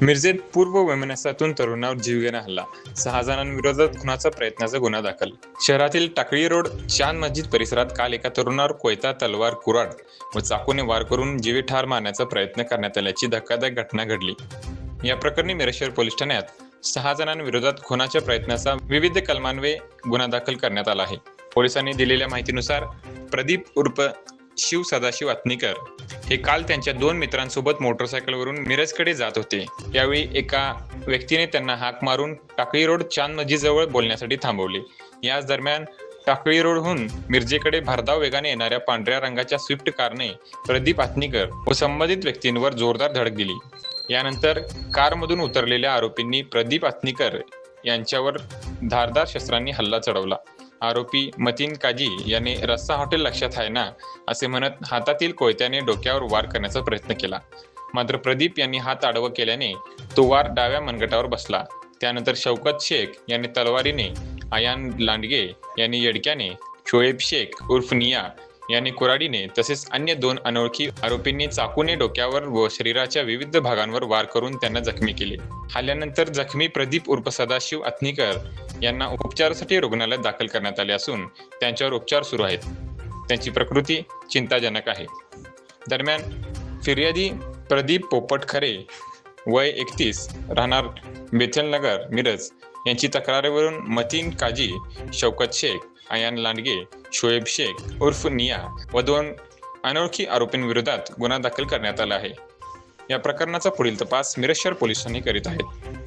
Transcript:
मिरजेत पूर्व वैमनस्यातून तरुणावर जीवघेणा हल्ला. 6 जणांविरोधात खुनाचा प्रयत्नाचा गुन्हा दाखल. शहरातील टाकळी रोड चांद मस्जिद परिसरात काल एका तरुणावर कोयता, तलवार, कुऱ्हाड व चाकूने वार करून जीवे ठार मारण्याचा प्रयत्न करण्यात आल्याची धक्कादायक घटना घडली. या प्रकरणी मिरज शहर पोलीस ठाण्यात 6 जणांविरोधात खुनाच्या प्रयत्नाचा विविध कलमान्वये गुन्हा दाखल करण्यात आला आहे. पोलिसांनी दिलेल्या माहितीनुसार प्रदीप उर्फ शिव सदाशिव अत्नीकर हे काल त्यांच्या 2 मित्रांसोबत मोटरसायकलवरून मिरजकडे जात होते. यावेळी एका व्यक्तीने त्यांना हाक मारून टाकळी रोड चांद मस्जिदजवळ बोलण्यासाठी थांबवले. याच दरम्यान टाकळी रोडहून मिरजेकडे भरधाव वेगाने येणाऱ्या पांढऱ्या रंगाच्या स्विफ्ट कारने प्रदीप अत्नीकर व संबंधित व्यक्तींवर जोरदार धडक दिली. यानंतर कारमधून उतरलेल्या आरोपींनी प्रदीप अत्नीकर यांच्यावर धारदार शस्त्रांनी हल्ला चढवला. आरोपी मतीन काजी याने रस्सा हॉटेल लक्षात आहे ना असे म्हणत हातातील कोयत्याने डोक्यावर वार करण्याचा प्रयत्न केला. मात्र प्रदीप यांनी हात आडवा केल्याने तो वार डाव्या मनगटावर बसला. त्यानंतर शौकत शेख यांनी तलवारीने, आयान लांडगे यांनी येडक्याने, शोएब शेख उर्फ निया यांनी कुऱ्हाडीने तसेच अन्य 2 अनोळखी आरोपींनी चाकूने डोक्यावर व शरीराच्या विविध भागांवर वार करून त्यांना जखमी केले. हल्ल्यानंतर जखमी प्रदीप उर्फ सदाशिव अत्नीकर यांना उपचारासाठी रुग्णालयात दाखल करण्यात आले असून त्यांच्यावर उपचार सुरू आहेत. त्यांची प्रकृती चिंताजनक आहे. दरम्यान फिर्यादी प्रदीप पोपट खरे वय 31 राहणार बेथलनगर मिरज यांची तक्रारीवरून मतीन काजी, शौकत शेख, आयान लांडगे, शोएब शेख उर्फ निया व 2 अनोळखी आरोपींविरोधात गुन्हा दाखल करण्यात आला आहे. या प्रकरणाचा पुढील तपास मिरज शहर पोलिसांनी करीत आहेत.